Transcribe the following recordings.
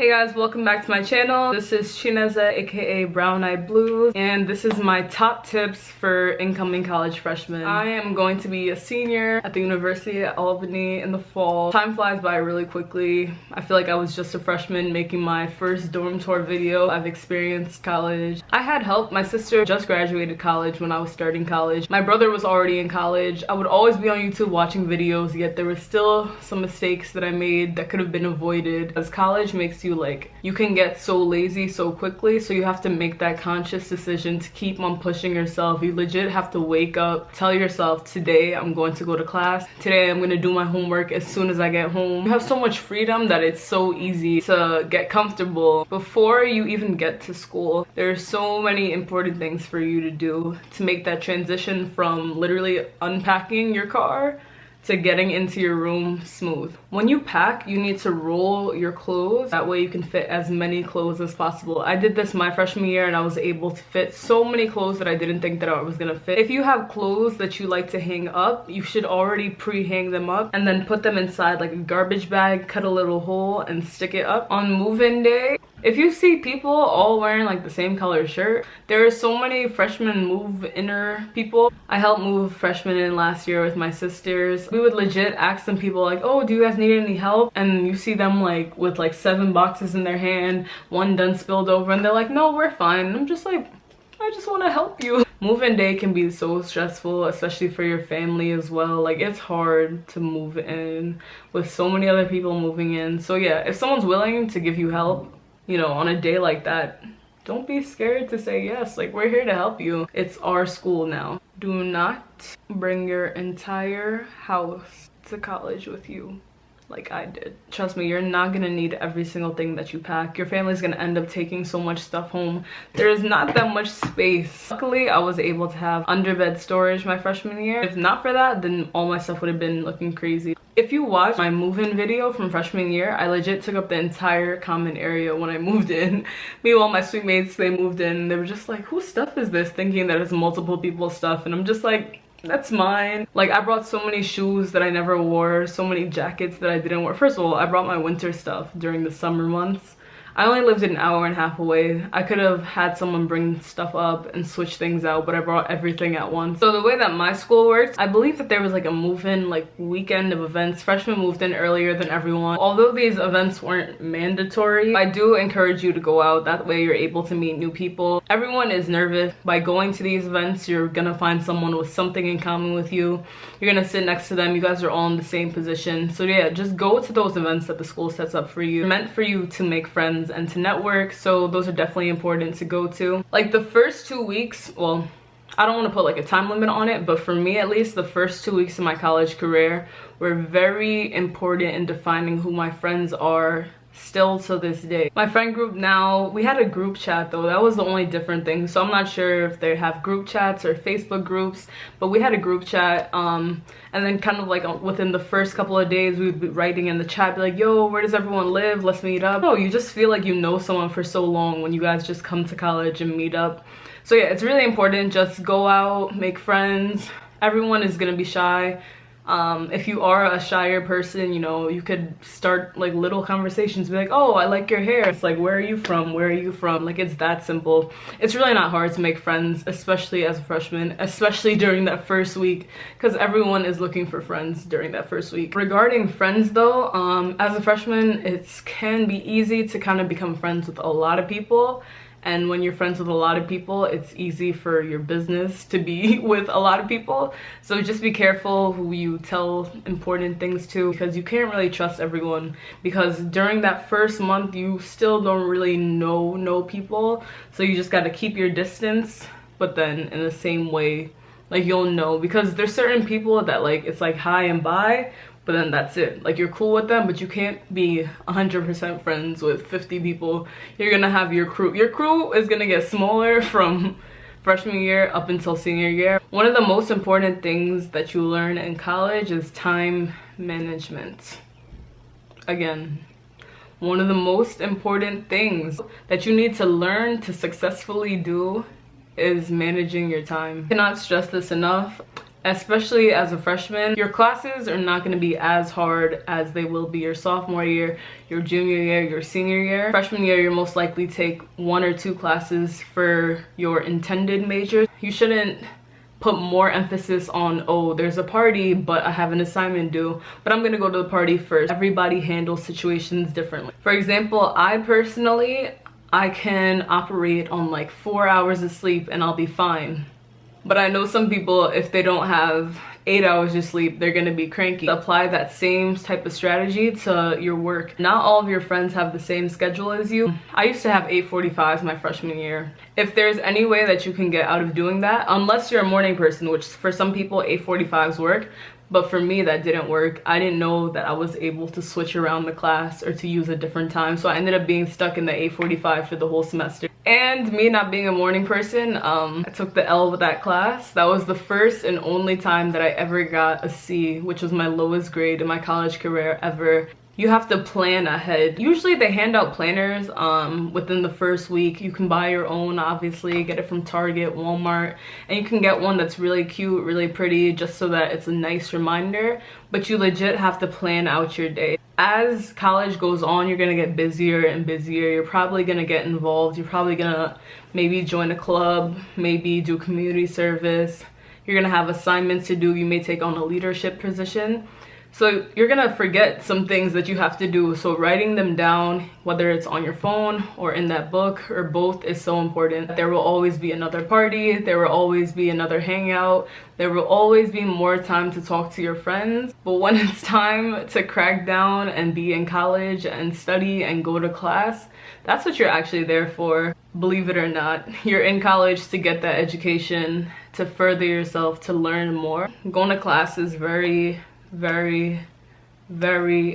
Hey guys, welcome back to my channel. This is Chineze, aka Brown Eyed Blues, and this is my top tips for incoming college freshmen. I am going to be a senior at the University at Albany in the fall. Time flies by really quickly. I feel like I was just a freshman making my first dorm tour video. I've experienced college. I had help. My sister just graduated college when I was starting college. My brother was already in college. I would always be on YouTube watching videos, yet there were still some mistakes that I made that could have been avoided. As college makes you you can get so lazy so quickly, so you have to make that conscious decision to keep on pushing yourself. You legit have to wake up, tell yourself, today I'm going to go to class, today I'm going to do my homework as soon as I get home. You have so much freedom that it's so easy to get comfortable. Before you even get to school, there are so many important things for you to do to make that transition from literally unpacking your car to getting into your room smooth. When you pack, you need to roll your clothes. That way you can fit as many clothes as possible. I did this my freshman year and I was able to fit so many clothes that I didn't think that I was gonna fit. If you have clothes that you like to hang up, you should already pre-hang them up and then put them inside like a garbage bag, cut a little hole and stick it up. On move-in day, if you see people all wearing like the same color shirt, there are so many freshman move-inner people. I helped move freshmen in last year with my sisters. We would legit ask some people like, oh, do you guys need any help? And you see them like with like 7 boxes in their hand, one done spilled over, and they're like, no, we're fine. And I'm just like, I just want to help you. Move-in day can be so stressful, especially for your family as well. Like, it's hard to move in with so many other people moving in. So yeah, if someone's willing to give you help, you know, on a day like that, don't be scared to say yes. Like, we're here to help you. It's our school now. Do not bring your entire house to college with you like I did. Trust me, you're not gonna need every single thing that you pack. Your family's gonna end up taking so much stuff home. There's not that much space. Luckily, I was able to have underbed storage my freshman year. If not for that, then all my stuff would have been looking crazy. If you watch my move-in video from freshman year, I legit took up the entire common area when I moved in. Meanwhile, my suite mates, they moved in and they were just like, whose stuff is this? Thinking that it's multiple people's stuff. And I'm just like, that's mine. Like, I brought so many shoes that I never wore, so many jackets that I didn't wear. First of all, I brought my winter stuff during the summer months. I only lived an hour and a half away. I could have had someone bring stuff up and switch things out, but I brought everything at once. So the way that my school works, I believe that there was like a move-in like weekend of events. Freshmen moved in earlier than everyone. Although these events weren't mandatory, I do encourage you to go out. That way you're able to meet new people. Everyone is nervous. By going to these events, you're gonna find someone with something in common with you. You're gonna sit next to them. You guys are all in the same position. So yeah, just go to those events that the school sets up for you. They're meant for you to make friends and to network, so those are definitely important to go to. Like, the first 2 weeks, well, I don't want to put like a time limit on it, but for me at least, the first 2 weeks of my college career were very important in defining who my friends are still to this day. My friend group now, we had a group chat though. That was the only different thing. So I'm not sure if they have group chats or Facebook groups, but we had a group chat. And then kind of like within the first couple of days, we would be writing in the chat, be like, yo, where does everyone live? Let's meet up. Oh, you just feel like you know someone for so long when you guys just come to college and meet up. So yeah, it's really important. Just go out, make friends. Everyone is gonna be shy. If you are a shyer person, you know, you could start like little conversations, be like, oh, I like your hair. It's like, where are you from? Where are you from? Like, it's that simple. It's really not hard to make friends, especially as a freshman, especially during that first week, because everyone is looking for friends during that first week. Regarding friends though, as a freshman, it can be easy to kind of become friends with a lot of people. And when you're friends with a lot of people, it's easy for your business to be with a lot of people. So just be careful who you tell important things to, because you can't really trust everyone. Because during that first month, you still don't really know people. So you just gotta keep your distance, but then in the same way, like, you'll know. Because there's certain people that like, it's like hi and bye, but then that's it. Like, you're cool with them, but you can't be 100% friends with 50 people. You're gonna have your crew. Your crew is gonna get smaller from freshman year up until senior year. One of the most important things that you learn in college is time management. Again, one of the most important things that you need to learn to successfully do is managing your time. I cannot stress this enough. especially as a freshman, your classes are not going to be as hard as they will be your sophomore year, your junior year, your senior year. Freshman year, you'll most likely take 1 or 2 classes for your intended major. You shouldn't put more emphasis on, oh, there's a party, but I have an assignment due, but I'm gonna go to the party first. Everybody handles situations differently. For example, I personally, I can operate on like 4 hours of sleep and I'll be fine. But I know some people, if they don't have 8 hours of sleep, they're gonna be cranky. Apply that same type of strategy to your work. Not all of your friends have the same schedule as you. I used to have 8:45s my freshman year. If there's any way that you can get out of doing that, unless you're a morning person, which for some people 8:45s work, but for me that didn't work. I didn't know that I was able to switch around the class or to use a different time, so I ended up being stuck in the 8:45 for the whole semester. And me not being a morning person, I took the L with that class. That was the first and only time that I ever got a C, which was my lowest grade in my college career ever. You have to plan ahead. Usually they hand out planners within the first week. You can buy your own, obviously, get it from Target, Walmart, and you can get one that's really cute, really pretty, just so that it's a nice reminder, but you legit have to plan out your day. As college goes on, you're gonna get busier and busier. You're probably gonna get involved. You're probably gonna maybe join a club, maybe do community service. You're gonna have assignments to do. You may take on a leadership position. So you're gonna forget some things that you have to do. So writing them down, whether it's on your phone or in that book or both, is so important. There will always be another party. There will always be another hangout. There will always be more time to talk to your friends. But when it's time to crack down and be in college and study and go to class, that's what you're actually there for. Believe it or not, you're in college to get that education, to further yourself, to learn more. Going to class is very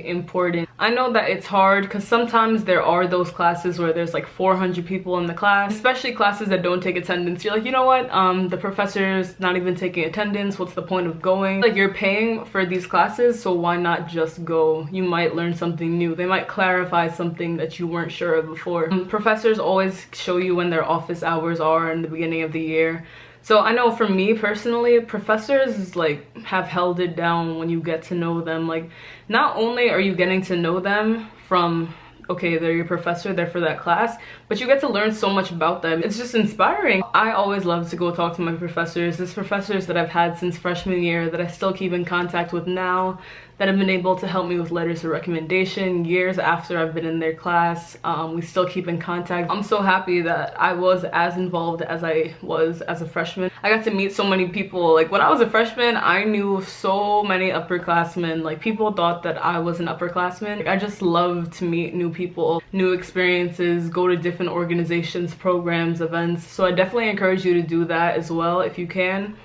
important. I know that it's hard because sometimes there are those classes where there's like 400 people in the class, especially classes that don't take attendance. You're like, you know what, the professor's not even taking attendance, what's the point of going? Like, you're paying for these classes, so why not just go? You might learn something new. They might clarify something that you weren't sure of before. Professors always show you when their office hours are in the beginning of the year. So I know for me personally, professors like have held it down when you get to know them. Like, not only are you getting to know them from, okay, they're your professor, they're for that class, but you get to learn so much about them. It's just inspiring. I always love to go talk to my professors. There's professors that I've had since freshman year that I still keep in contact with now, that have been able to help me with letters of recommendation years after I've been in their class. We still keep in contact. I'm so happy that I was as involved as I was as a freshman. I got to meet so many people. Like, when I was a freshman, I knew so many upperclassmen. Like, people thought that I was an upperclassman. Like, I just love to meet new people, new experiences, go to different organizations, programs, events. So I definitely encourage you to do that as well if you can.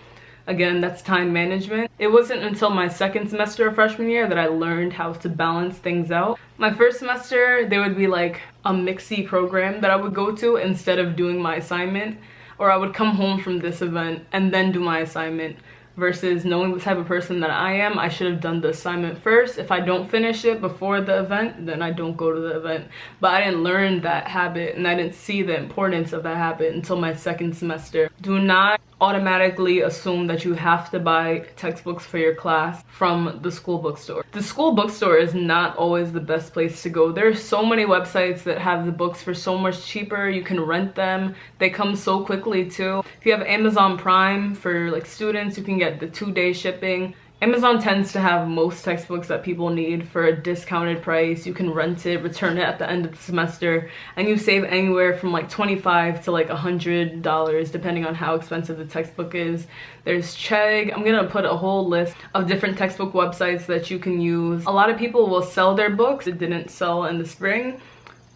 Again, that's time management. It wasn't until my second semester of freshman year that I learned how to balance things out. My first semester, there would be like a mixy program that I would go to instead of doing my assignment, or I would come home from this event and then do my assignment. Versus knowing the type of person that I am, I should have done the assignment first. If I don't finish it before the event, then I don't go to the event. But I didn't learn that habit, and I didn't see the importance of that habit until my second semester. Do not automatically assume that you have to buy textbooks for your class from the school bookstore. The school bookstore is not always the best place to go. There are so many websites that have the books for so much cheaper. You can rent them. They come so quickly too. If you have Amazon Prime for like students, you can get the 2-day shipping. Amazon tends to have most textbooks that people need for a discounted price. You can rent it, return it at the end of the semester, and you save anywhere from like $25 to like $100 depending on how expensive the textbook is. There's Chegg. I'm gonna put a whole list of different textbook websites that you can use. A lot of people will sell their books that didn't sell in the spring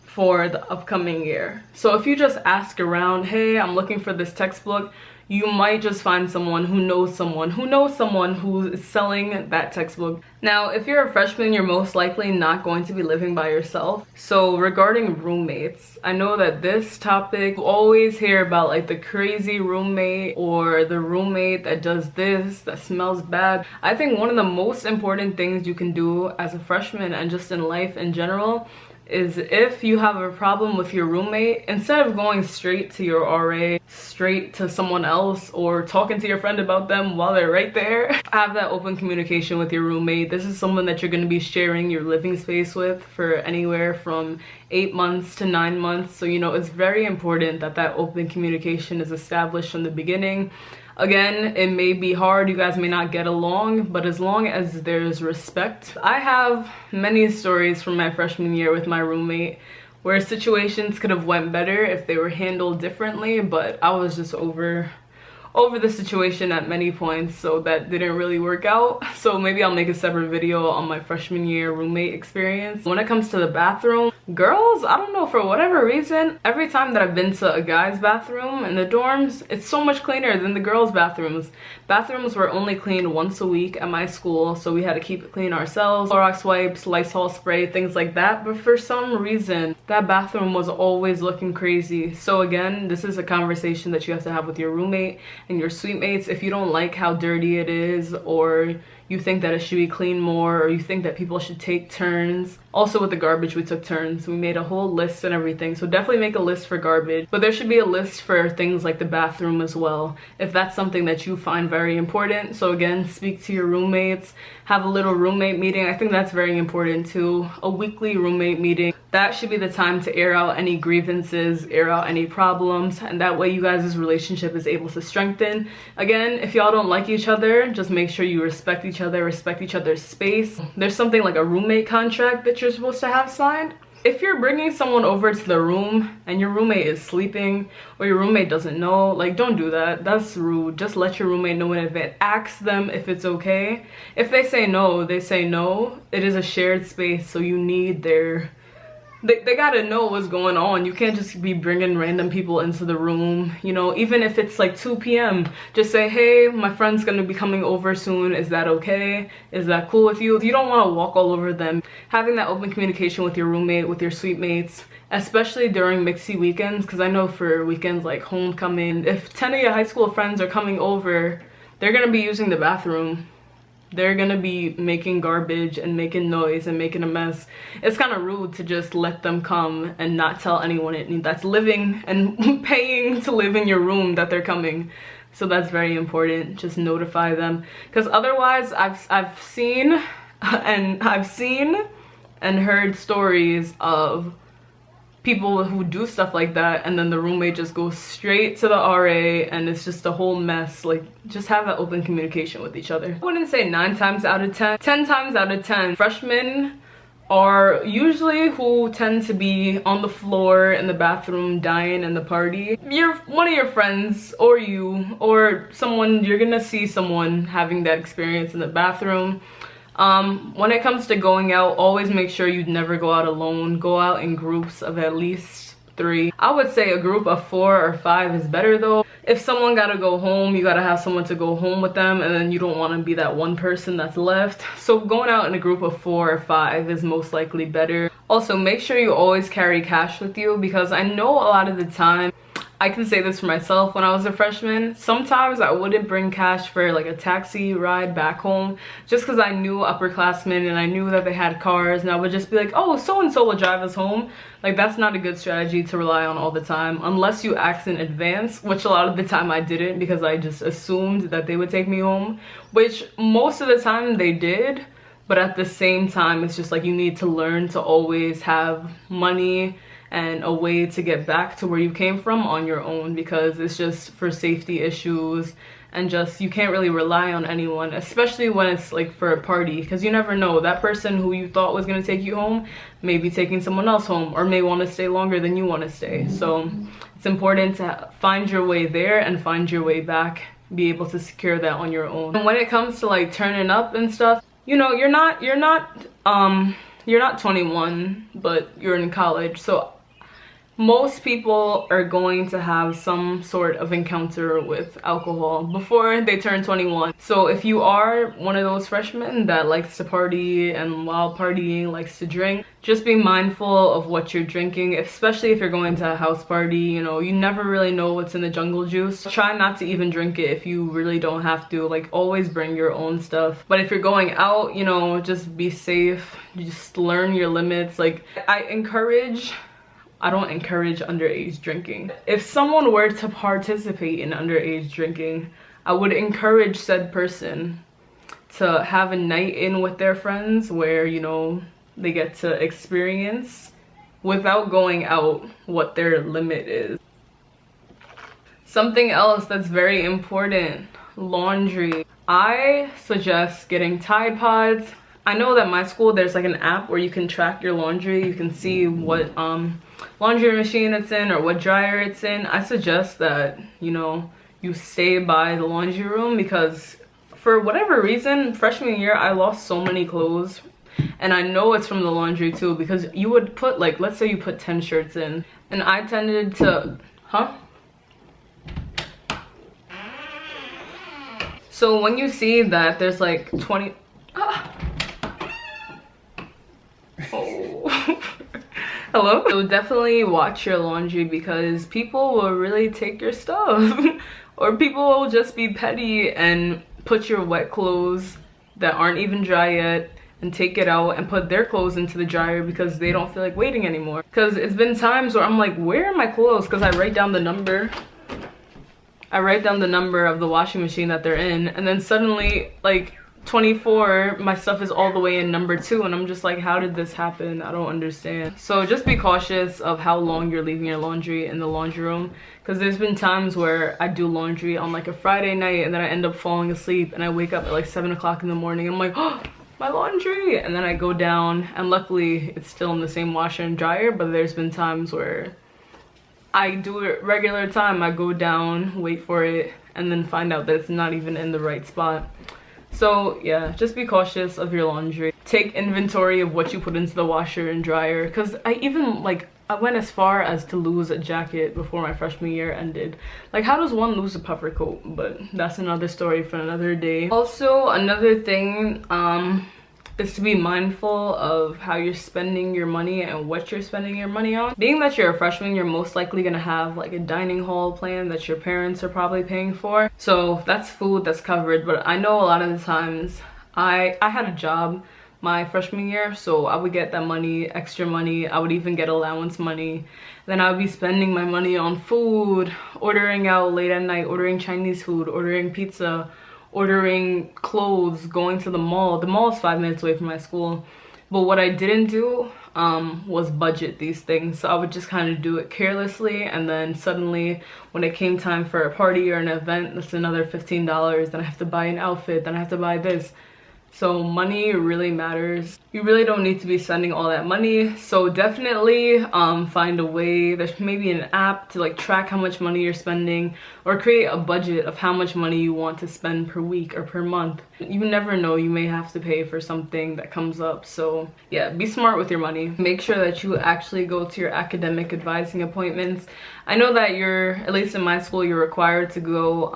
for the upcoming year. So if you just ask around, hey, I'm looking for this textbook, you might just find someone who knows someone who is selling that textbook. Now, if you're a freshman, you're most likely not going to be living by yourself. So regarding roommates, I know that this topic, you always hear about like the crazy roommate or the roommate that does this, that smells bad. I think one of the most important things you can do as a freshman and just in life in general is if you have a problem with your roommate, instead of going straight to your RA, straight to someone else, or talking to your friend about them while they're right there, have that open communication with your roommate. This is someone that you're going to be sharing your living space with for anywhere from 8 months to 9 months. So, you know, it's very important that that open communication is established from the beginning. Again, it may be hard, you guys may not get along, but as long as there's respect. I have many stories from my freshman year with my roommate where situations could have went better if they were handled differently, but I was just over the situation at many points, so that didn't really work out. So maybe I'll make a separate video on my freshman year roommate experience. When it comes to the bathroom, girls, I don't know, for whatever reason, every time that I've been to a guy's bathroom in the dorms, it's so much cleaner than the girls' bathrooms. Bathrooms were only cleaned once a week at my school, so we had to keep it clean ourselves. Clorox wipes, Lysol spray, things like that. But for some reason, that bathroom was always looking crazy. So again, this is a conversation that you have to have with your roommate and your suite mates. If you don't like how dirty it is, or you think that it should be cleaned more, or you think that people should take turns. Also with the garbage, we took turns. We made a whole list and everything, so definitely make a list for garbage. But there should be a list for things like the bathroom as well, if that's something that you find very important. So again, speak to your roommates, have a little roommate meeting. I think that's very important too. A weekly roommate meeting. That should be the time to air out any grievances, air out any problems, and that way you guys' relationship is able to strengthen. Again, if y'all don't like each other, just make sure you respect each other, respect each other's space. There's something like a roommate contract that you're supposed to have signed. If you're bringing someone over to the room and your roommate is sleeping, or your roommate doesn't know, like, don't do that. That's rude. Just let your roommate know in advance. Ask them if it's okay. If they say no, they say no. It is a shared space, so you need their... They gotta know what's going on. You can't just be bringing random people into the room, you know, even if it's like 2 p.m. Just say, hey, my friend's gonna be coming over soon. Is that okay? Is that cool with you? You don't want to walk all over them. Having that open communication with your roommate, with your suite mates, especially during mixy weekends, because I know for weekends like homecoming, if 10 of your high school friends are coming over, they're gonna be using the bathroom. They're gonna be making garbage and making noise and making a mess. It's kind of rude to just let them come and not tell anyone that's living and paying to live in your room that they're coming. So that's very important. Just notify them, because otherwise I've seen and heard stories of people who do stuff like that, and then the roommate just goes straight to the RA and it's just a whole mess. Like, just have that open communication with each other. I wouldn't say 9 times out of 10, 10 times out of 10, freshmen are usually who tend to be on the floor in the bathroom dying in the party. One of your friends, or you, or someone, you're gonna see someone having that experience in the bathroom. When it comes to going out, always make sure you never go out alone. Go out in groups of at least 3. I would say a group of 4 or 5 is better though. If someone gotta go home, you gotta have someone to go home with them, and then you don't want to be that one person that's left. So going out in a group of 4 or 5 is most likely better. Also, make sure you always carry cash with you, because I know a lot of the time, I can say this for myself, when I was a freshman, sometimes I wouldn't bring cash for like a taxi ride back home, just because I knew upperclassmen and I knew that they had cars, and I would just be like, oh, so-and-so will drive us home. Like, that's not a good strategy to rely on all the time, unless you ask in advance, which a lot of the time I didn't, because I just assumed that they would take me home, which most of the time they did. But at the same time, it's just like, you need to learn to always have money and a way to get back to where you came from on your own, because it's just for safety issues, and just, you can't really rely on anyone, especially when it's like for a party, because you never know, that person who you thought was going to take you home may be taking someone else home, or may want to stay longer than you want to stay. So it's important to find your way there and find your way back, be able to secure that on your own. And when it comes to like turning up and stuff, you know, you're not 21, but you're in college, so most people are going to have some sort of encounter with alcohol before they turn 21. So if you are one of those freshmen that likes to party and while partying likes to drink, just be mindful of what you're drinking, especially if you're going to a house party. You know, you never really know what's in the jungle juice. Try not to even drink it if you really don't have to. Like, always bring your own stuff. But if you're going out, you know, just be safe. Just learn your limits. Like, I don't encourage underage drinking. If someone were to participate in underage drinking, I would encourage said person to have a night in with their friends where, you know, they get to experience without going out what their limit is. Something else that's very important, laundry. I suggest getting Tide Pods. I know that my school, there's like an app where you can track your laundry. You can see what laundry machine it's in or what dryer it's in. I suggest that, you know, you stay by the laundry room, because for whatever reason, freshman year, I lost so many clothes. And I know it's from the laundry too, because you would put, like, let's say you put 10 shirts in, and I tended to, So when you see that there's like 20, oh. Hello? So definitely watch your laundry, because people will really take your stuff. Or people will just be petty and put your wet clothes that aren't even dry yet and take it out and put their clothes into the dryer because they don't feel like waiting anymore. Because it's been times where I'm like, where are my clothes? Because I write down the number. I write down the number of the washing machine that they're in, and then suddenly, like, 24, my stuff is all the way in number 2, and I'm just like, how did this happen? I don't understand. So just be cautious of how long you're leaving your laundry in the laundry room, because there's been times where I do laundry on like a Friday night and then I end up falling asleep and I wake up at like 7 o'clock in the morning. I'm like, oh, my laundry, and then I go down, and luckily it's still in the same washer and dryer. But there's been times where I do it regular time, I go down, wait for it, and then find out that it's not even in the right spot. So yeah, just be cautious of your laundry. Take inventory of what you put into the washer and dryer, because I went as far as to lose a jacket before my freshman year ended. Like, how does one lose a puffer coat? But that's another story for another day. Also, another thing is to be mindful of how you're spending your money and what you're spending your money on. Being that you're a freshman, you're most likely gonna have like a dining hall plan that your parents are probably paying for. So that's food that's covered. But I know a lot of the times, I had a job my freshman year, so I would get that money, extra money. I would even get allowance money. Then I would be spending my money on food, ordering out late at night, ordering Chinese food, ordering pizza, ordering clothes, going to the mall. The mall is 5 minutes away from my school. But what I didn't do was budget these things. So I would just kind of do it carelessly, and then suddenly when it came time for a party or an event, that's another $15. Then I have to buy an outfit, then I have to buy this. So money really matters. You really don't need to be spending all that money. So definitely find a way. There's maybe an app to like track how much money you're spending, or create a budget of how much money you want to spend per week or per month. You never know, you may have to pay for something that comes up. So yeah, be smart with your money. Make sure that you actually go to your academic advising appointments. I know that at least in my school, you're required to go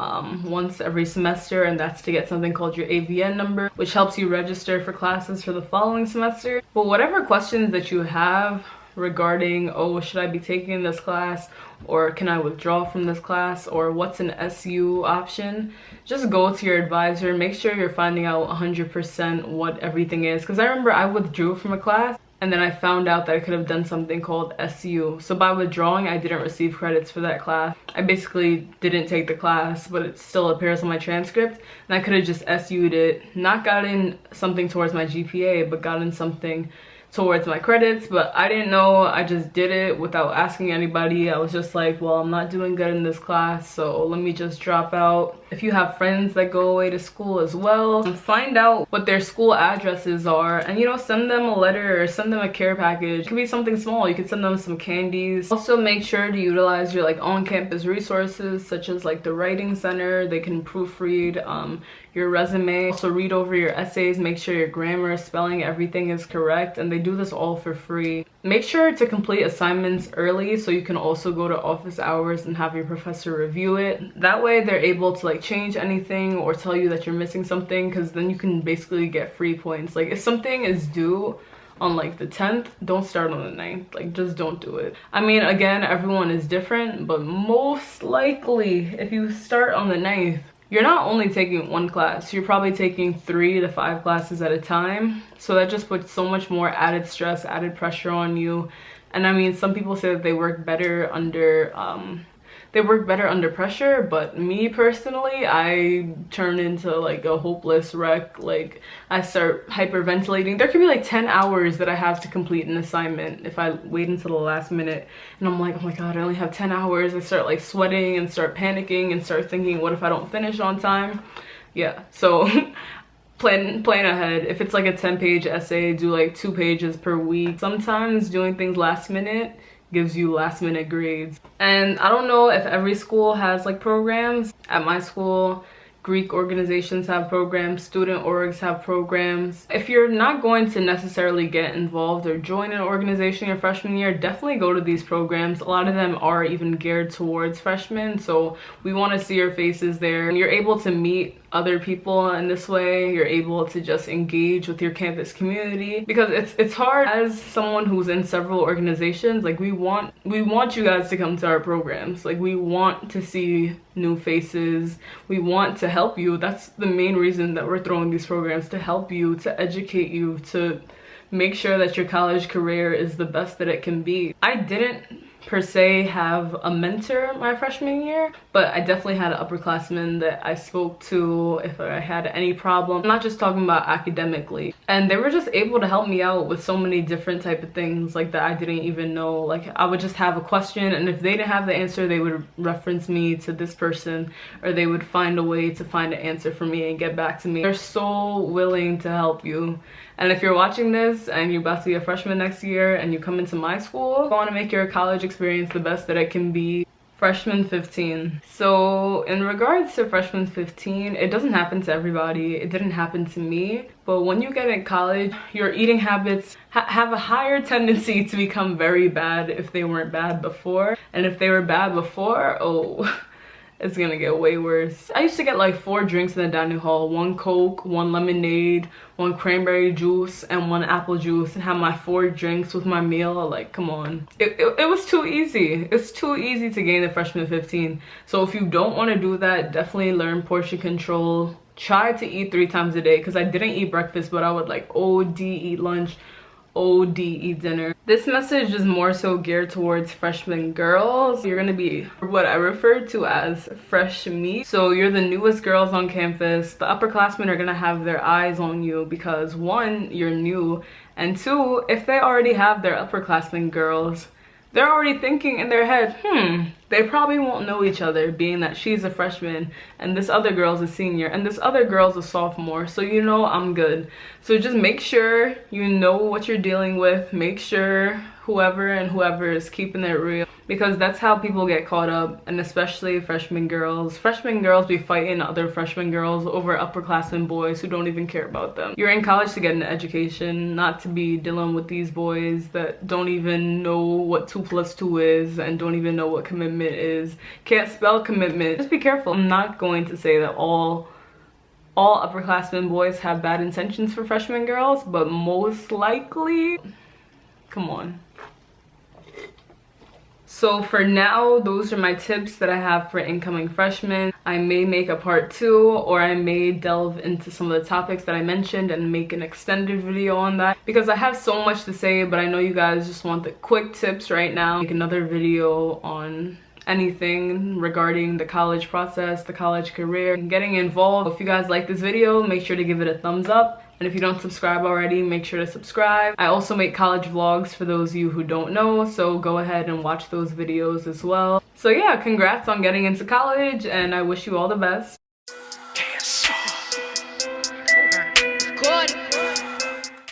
once every semester, and that's to get something called your AVN number, which helps you register for classes for the following semester. But whatever questions that you have regarding, oh, should I be taking this class, or can I withdraw from this class, or what's an SU option, just go to your advisor. Make sure you're finding out 100% what everything is, because I remember I withdrew from a class and then I found out that I could have done something called SU. So by withdrawing, I didn't receive credits for that class. I basically didn't take the class, but it still appears on my transcript, and I could have just SU'd it, not gotten something towards my GPA, but gotten something towards my credits. But I didn't know, I just did it without asking anybody. I was just like, well, I'm not doing good in this class, so let me just drop out. If you have friends that go away to school as well, find out what their school addresses are, and, you know, send them a letter or send them a care package. It could be something small. You could send them some candies. Also, make sure to utilize your like on-campus resources, such as like the writing center. They can proofread your resume. Also read over your essays, make sure your grammar, spelling, everything is correct, and they do this all for free. Make sure to complete assignments early so you can also go to office hours and have your professor review it. That way they're able to like change anything or tell you that you're missing something, because then you can basically get free points. Like if something is due on like the 10th, don't start on the 9th. Like just don't do it. I mean, again, everyone is different, but most likely if you start on the 9th, you're not only taking one class, you're probably taking 3 to 5 classes at a time. So that just puts so much more added stress, added pressure on you. And I mean, some people say that they work better under pressure, but me personally, I turn into like a hopeless wreck. Like I start hyperventilating. There could be like 10 hours that I have to complete an assignment if I wait until the last minute, and I'm like, oh my god, I only have 10 hours. I start like sweating and start panicking and start thinking, what if I don't finish on time? Yeah, so plan ahead. If it's like a 10-page essay, do like 2 pages per week. Sometimes doing things last minute gives you last minute grades. And I don't know if every school has like programs. At my school, Greek organizations have programs, student orgs have programs. If you're not going to necessarily get involved or join an organization your freshman year, definitely go to these programs. A lot of them are even geared towards freshmen, so we want to see your faces there. And you're able to meet other people in this way. You're able to just engage with your campus community, because it's hard as someone who's in several organizations. Like we want you guys to come to our programs. Like we want to see new faces. We want to help you. That's the main reason that we're throwing these programs, to help you, to educate you, to make sure that your college career is the best that it can be. I didn't per se have a mentor my freshman year, but I definitely had an upperclassman that I spoke to if I had any problem. I'm not just talking about academically, and they were just able to help me out with so many different type of things like that I didn't even know. Like I would just have a question, and if they didn't have the answer, they would reference me to this person, or they would find a way to find an answer for me and get back to me. They're so willing to help you. And if you're watching this and you're about to be a freshman next year and you come into my school, I want to make your college experience the best that it can be. Freshman 15. So in regards to freshman 15, it doesn't happen to everybody. It didn't happen to me. But when you get in college, your eating habits have a higher tendency to become very bad if they weren't bad before. And if they were bad before, oh, it's gonna get way worse. I used to get like 4 drinks in the dining hall: 1 Coke, 1 lemonade, 1 cranberry juice, and 1 apple juice, and have my 4 drinks with my meal. Like, come on. It was too easy. It's too easy to gain the freshman 15. So if you don't want to do that, definitely learn portion control. Try to eat 3 times a day, because I didn't eat breakfast, but I would like OD eat lunch, OD eat dinner. This message is more so geared towards freshman girls. You're gonna be what I refer to as fresh meat. So you're the newest girls on campus. The upperclassmen are gonna have their eyes on you because 1, you're new, and 2, if they already have their upperclassmen girls, they're already thinking in their head, they probably won't know each other, being that she's a freshman and this other girl's a senior and this other girl's a sophomore, so you know I'm good. So just make sure you know what you're dealing with. Make sure whoever is keeping it real, because that's how people get caught up. And especially freshman girls be fighting other freshman girls over upperclassmen boys who don't even care about them. You're in college to get an education, not to be dealing with these boys that don't even know what 2 + 2 is and don't even know what commitment is, can't spell commitment. Just be careful. I'm not going to say that all upperclassmen boys have bad intentions for freshman girls, but most likely, come on. So for now, those are my tips that I have for incoming freshmen. I may make a part 2, or I may delve into some of the topics that I mentioned and make an extended video on that, because I have so much to say, but I know you guys just want the quick tips right now. Make another video on anything regarding the college process, the college career, and getting involved. If you guys like this video, make sure to give it a thumbs up. And if you don't subscribe already, make sure to subscribe. I also make college vlogs for those of you who don't know, so go ahead and watch those videos as well. So yeah, congrats on getting into college, and I wish you all the best.